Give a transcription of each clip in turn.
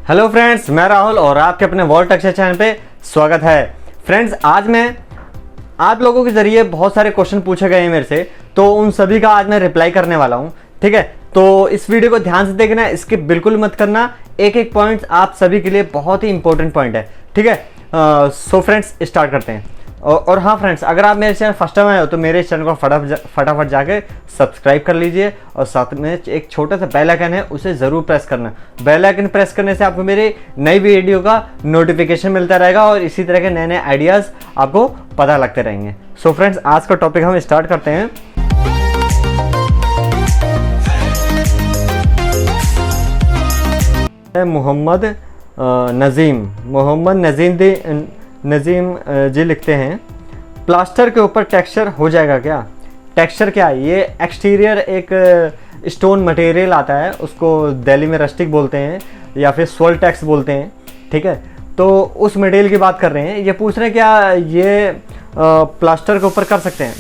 Hello friends, मैं राहुल और आपके अपने वॉल्ट अक्षय चैनल पे स्वागत है। फ्रेंड्स, आज मैं आप लोगों के ज़रिए बहुत सारे क्वेश्चन पूछे गए हैं मेरे से, तो उन सभी का आज मैं रिप्लाई करने वाला हूँ। ठीक है, तो इस वीडियो को ध्यान से देखना, स्किप बिल्कुल मत करना। एक एक पॉइंट आप सभी के लिए बहुत ही इंपॉर्टेंट पॉइंट है। ठीक है, सो फ्रेंड्स स्टार्ट करते हैं। और हाँ फ्रेंड्स, अगर आप मेरे चैनल फर्स्ट टाइम आए हो तो मेरे चैनल को फटाफट जाके सब्सक्राइब कर लीजिए और साथ में एक छोटा सा बेल आइकन है, उसे ज़रूर प्रेस करना। बेल आइकन प्रेस करने से आपको मेरे नई वीडियो का नोटिफिकेशन मिलता रहेगा और इसी तरह के नए नए आइडियाज़ आपको पता लगते रहेंगे। सो फ्रेंड्स, आज का टॉपिक हम स्टार्ट करते हैं। मोहम्मद नजीम जी लिखते हैं, प्लास्टर के ऊपर टेक्सचर हो जाएगा क्या? टेक्सचर क्या है? ये एक्सटीरियर एक स्टोन मटेरियल आता है, उसको दिल्ली में रस्टिक बोलते हैं या फिर सोल टैक्स बोलते हैं। ठीक है, तो उस मटेरियल की बात कर रहे हैं। ये पूछ रहे हैं क्या ये प्लास्टर के ऊपर कर सकते हैं?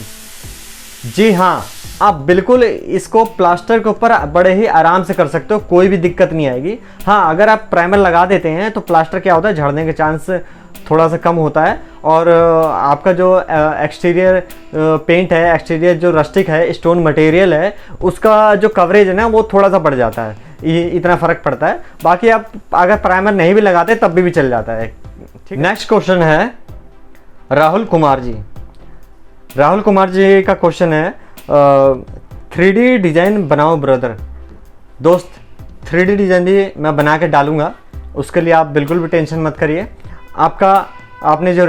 जी हाँ, आप बिल्कुल इसको प्लास्टर के ऊपर बड़े ही आराम से कर सकते हो, कोई भी दिक्कत नहीं आएगी। हाँ, अगर आप प्राइमर लगा देते हैं तो प्लास्टर क्या होता है, झड़ने के चांस थोड़ा सा कम होता है और आपका जो एक्सटीरियर पेंट है, एक्सटीरियर जो रस्टिक है, स्टोन मटेरियल है, उसका जो कवरेज है ना वो थोड़ा सा बढ़ जाता है, इतना फ़र्क पड़ता है। बाकी आप अगर प्राइमर नहीं भी लगाते तब भी चल जाता है। ठीक, नेक्स्ट क्वेश्चन है राहुल कुमार जी का क्वेश्चन है, 3D डिज़ाइन बनाओ ब्रदर। दोस्त, 3D डिज़ाइन भी मैं बना के डालूँगा, उसके लिए आप बिल्कुल भी टेंशन मत करिए। आपने जो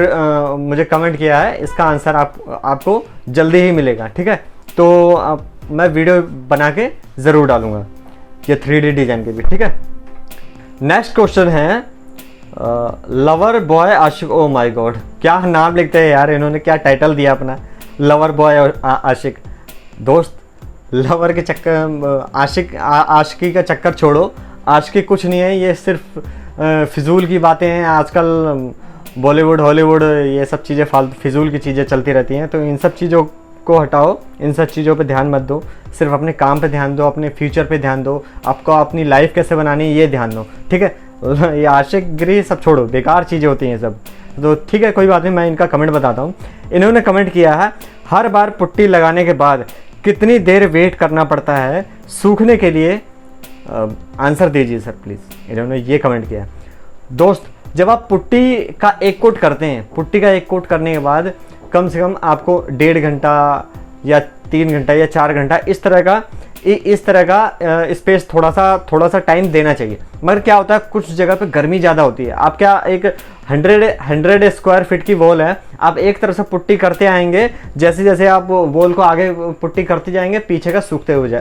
मुझे कमेंट किया है इसका आंसर आपको जल्दी ही मिलेगा। ठीक है, तो मैं वीडियो बना के ज़रूर डालूँगा ये 3D डिज़ाइन के भी। ठीक है, नेक्स्ट क्वेश्चन है लवर बॉय आशिक। ओ माय गॉड, क्या नाम लिखते हैं यार इन्होंने, क्या टाइटल दिया अपना, लवर बॉय आशिक। दोस्त, लवर के चक्कर आशिकी का चक्कर छोड़ो, आशिकी कुछ नहीं है, ये सिर्फ फिजूल की बातें हैं। आजकल बॉलीवुड हॉलीवुड ये सब चीज़ें फालतू फिजूल की चीज़ें चलती रहती हैं, तो इन सब चीज़ों को हटाओ, इन सब चीज़ों पे ध्यान मत दो, सिर्फ अपने काम पे ध्यान दो, अपने फ्यूचर पे ध्यान दो, आपको अपनी लाइफ कैसे बनानी है ये ध्यान दो। ठीक है, ये आशिकगिरी सब छोड़ो, बेकार चीज़ें होती हैं सब। तो ठीक है, कोई बात नहीं, मैं इनका कमेंट बताता हूँ। इन्होंने कमेंट किया है, हर बार पुट्टी लगाने के बाद कितनी देर वेट करना पड़ता है सूखने के लिए? आंसर दीजिए सर प्लीज़। इन्होंने ये कमेंट किया। दोस्त, जब आप पुट्टी का एक कोट करते हैं, पुट्टी का एक कोट करने के बाद कम से कम आपको 1.5 घंटा या 3 घंटा या 4 घंटा इस तरह का स्पेस थोड़ा सा टाइम देना चाहिए। मगर क्या होता है, कुछ जगह पे गर्मी ज़्यादा होती है। आप क्या, एक 100 स्क्वायर फीट की वॉल है, आप एक तरफ से पुट्टी करते आएंगे, जैसे जैसे आप वॉल को आगे पुट्टी करते जाएंगे, पीछे का सूखते हो जाए,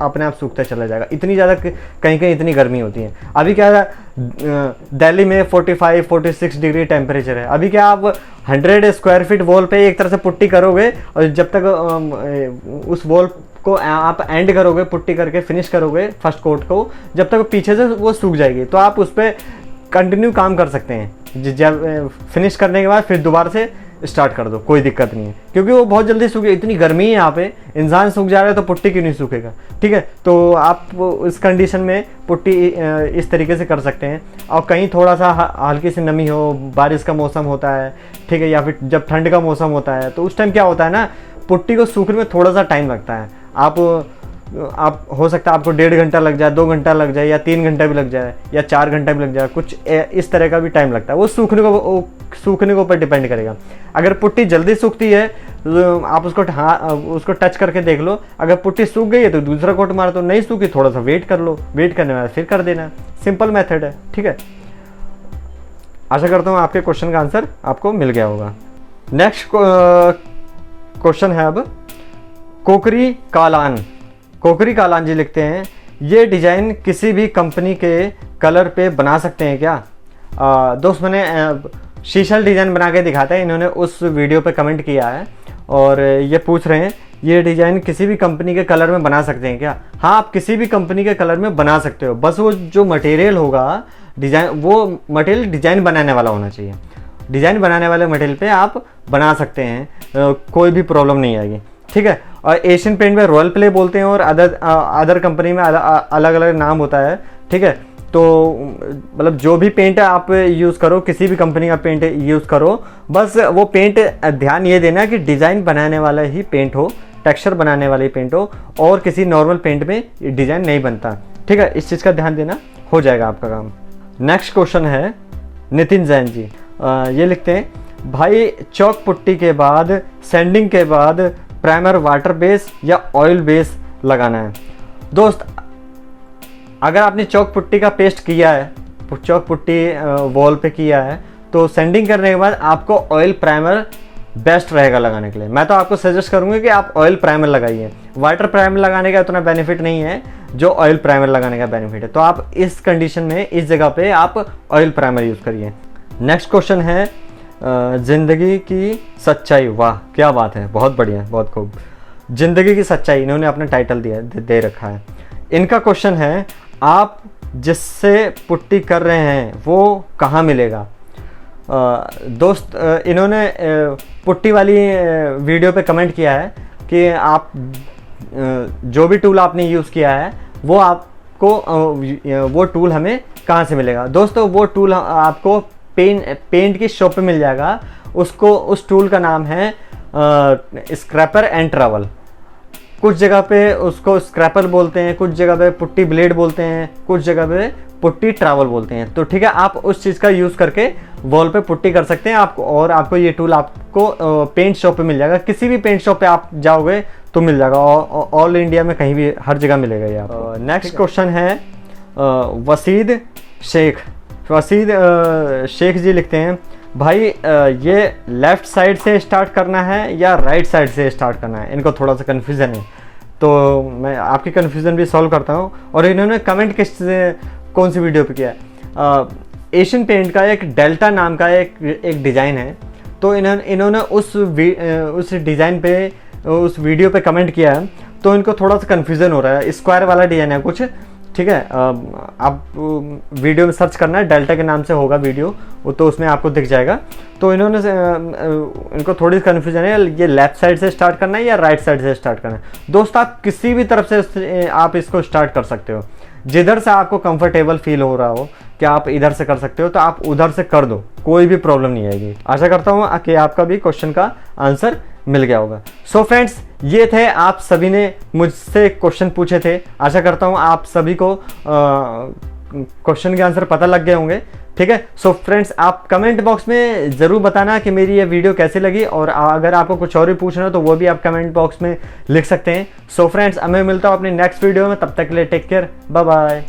अपने आप सूखता चला जाएगा। इतनी ज़्यादा कहीं कहीं इतनी गर्मी होती है। अभी क्या है, दिल्ली में 45-46 डिग्री टेम्परेचर है। अभी क्या आप 100 स्क्वायर फीट वॉल पे एक तरह से पुट्टी करोगे और जब तक उस वॉल को आप एंड करोगे, पुट्टी करके फिनिश करोगे फर्स्ट कोट को, जब तक पीछे से वो सूख जाएगी, तो आप उस पर कंटिन्यू काम कर सकते हैं। जब फिनिश करने के बाद फिर दोबारा से स्टार्ट कर दो, कोई दिक्कत नहीं है, क्योंकि वो बहुत जल्दी सूखे। इतनी गर्मी है यहाँ पे, इंसान सूख जा रहा है तो पुट्टी क्यों नहीं सूखेगा? ठीक है, तो आप इस कंडीशन में पुट्टी इस तरीके से कर सकते हैं। और कहीं थोड़ा सा हल्की सी नमी हो, बारिश का मौसम होता है, ठीक है, या फिर जब ठंड का मौसम होता है, तो उस टाइम क्या होता है ना, पुट्टी को सूखने में थोड़ा सा टाइम लगता है। आप हो सकता है आपको 1.5 घंटा लग जाए, 2 घंटा लग जाए, या 3 घंटा भी लग जाए, या 4 घंटा भी लग जाए, कुछ इस तरह का भी टाइम लगता है। वो सूखने के ऊपर डिपेंड करेगा। अगर पुट्टी जल्दी सूखती है तो आप उसको टच करके देख लो, अगर पुट्टी सूख गई है तो दूसरा कोट मार दो, नहीं सूखी थोड़ा सा वेट कर लो, वेट करने के बाद फिर कर देना। सिंपल मेथड है। ठीक है, आशा करता हूँ आपके क्वेश्चन का आंसर आपको मिल गया होगा। नेक्स्ट क्वेश्चन है अब कोकरी कालान जी लिखते हैं, ये डिज़ाइन किसी भी कंपनी के कलर पे बना सकते हैं क्या? दोस्त, मैंने शीशल डिज़ाइन बना के दिखाता है, इन्होंने उस वीडियो पे कमेंट किया है और ये पूछ रहे हैं ये डिज़ाइन किसी भी कंपनी के कलर में बना सकते हैं क्या? हाँ, आप किसी भी कंपनी के कलर में बना सकते हो, बस वो जो मटेरियल होगा डिज़ाइन, वो मटेरियल डिज़ाइन बनाने वाला होना चाहिए। डिज़ाइन बनाने वाले मटेरियल पे आप बना सकते हैं, कोई भी प्रॉब्लम नहीं आएगी। ठीक है, और एशियन पेंट में रॉयल प्ले बोलते हैं और अदर कंपनी में अलग अलग नाम होता है। ठीक है, तो मतलब जो भी पेंट आप यूज़ करो, किसी भी कंपनी का पेंट यूज़ करो, बस वो पेंट ध्यान ये देना कि डिज़ाइन बनाने वाला ही पेंट हो, टेक्सचर बनाने वाली पेंट हो, और किसी नॉर्मल पेंट में डिज़ाइन नहीं बनता। ठीक है, इस चीज़ का ध्यान देना, हो जाएगा आपका काम। नेक्स्ट क्वेश्चन है नितिन जैन जी, ये लिखते हैं, भाई चौक पुट्टी के बाद, सैंडिंग के बाद प्राइमर वाटर बेस या ऑयल बेस लगाना है। दोस्त, अगर आपने चौक पुट्टी का पेस्ट किया है, चौक पुट्टी वॉल पे किया है, तो सैंडिंग करने के बाद आपको ऑयल प्राइमर बेस्ट रहेगा लगाने के लिए। मैं तो आपको सजेस्ट करूंगा कि आप ऑयल प्राइमर लगाइए। वाटर प्राइमर लगाने का उतना बेनिफिट नहीं है जो ऑयल प्राइमर लगाने का बेनिफिट है, तो आप इस कंडीशन में, इस जगह पे आप ऑयल प्राइमर यूज़ करिए। नेक्स्ट क्वेश्चन है जिंदगी की सच्चाई। वाह क्या बात है, बहुत बढ़िया, बहुत खूब। जिंदगी की सच्चाई इन्होंने अपना टाइटल दे रखा है। इनका क्वेश्चन है, आप जिससे पुट्टी कर रहे हैं वो कहाँ मिलेगा। दोस्त, इन्होंने पुट्टी वाली वीडियो पे कमेंट किया है कि आप जो भी टूल आपने यूज़ किया है वो आपको वो टूल हमें कहाँ से मिलेगा। दोस्तों, वो टूल आपको पेंट की शॉप पे मिल जाएगा। उस टूल का नाम है स्क्रैपर एंड ट्रैवल। कुछ जगह पे उसको स्क्रैपर बोलते हैं, कुछ जगह पे पुट्टी ब्लेड बोलते हैं, कुछ जगह पे पुट्टी ट्रैवल बोलते हैं। तो ठीक है, आप उस चीज़ का यूज़ करके वॉल पे पुट्टी कर सकते हैं आपको, और आपको ये टूल आपको पेंट शॉप पे मिल जाएगा। किसी भी पेंट शॉप पे आप जाओगे तो मिल जाएगा, ऑल इंडिया में कहीं भी, हर जगह मिलेगा ये आपको। नेक्स्ट क्वेश्चन है वसीद शेख। वसीद शेख जी लिखते हैं, भाई ये लेफ़्ट साइड से स्टार्ट करना है या राइट साइड से स्टार्ट करना है। इनको थोड़ा सा कन्फ्यूज़न है, तो मैं आपकी कन्फ्यूज़न भी सॉल्व करता हूँ। और इन्होंने कमेंट कौन सी वीडियो पे किया है, एशियन पेंट का एक डेल्टा नाम का एक डिज़ाइन है, तो इन्होंने उस डिज़ाइन पे, उस वीडियो पे कमेंट किया है, तो इनको थोड़ा सा कन्फ्यूज़न हो रहा है। स्क्वायर वाला डिज़ाइन है कुछ, ठीक है। आप वीडियो में सर्च करना है, डेल्टा के नाम से होगा वीडियो, तो उसमें आपको दिख जाएगा। तो इनको थोड़ी कन्फ्यूजन है, ये लेफ्ट साइड से स्टार्ट करना है या राइट साइड से स्टार्ट करना है। दोस्त, आप किसी भी तरफ से आप इसको स्टार्ट कर सकते हो, जिधर से आपको कंफर्टेबल फील हो रहा हो कि आप इधर से कर सकते हो, तो आप उधर से कर दो, कोई भी प्रॉब्लम नहीं आएगी। आशा करता हूँ कि आपका भी क्वेश्चन का आंसर मिल गया होगा। सो फ्रेंड्स, ये थे, आप सभी ने मुझसे क्वेश्चन पूछे थे। आशा करता हूँ आप सभी को क्वेश्चन के आंसर पता लग गए होंगे। ठीक है, सो फ्रेंड्स, आप कमेंट बॉक्स में ज़रूर बताना कि मेरी ये वीडियो कैसी लगी, और अगर आपको कुछ और भी पूछना हो तो वो भी आप कमेंट बॉक्स में लिख सकते हैं। सो फ्रेंड्स, मैं मिलता हूँ अपनी नेक्स्ट वीडियो में, तब तक के लिए टेक केयर, बाय बाय।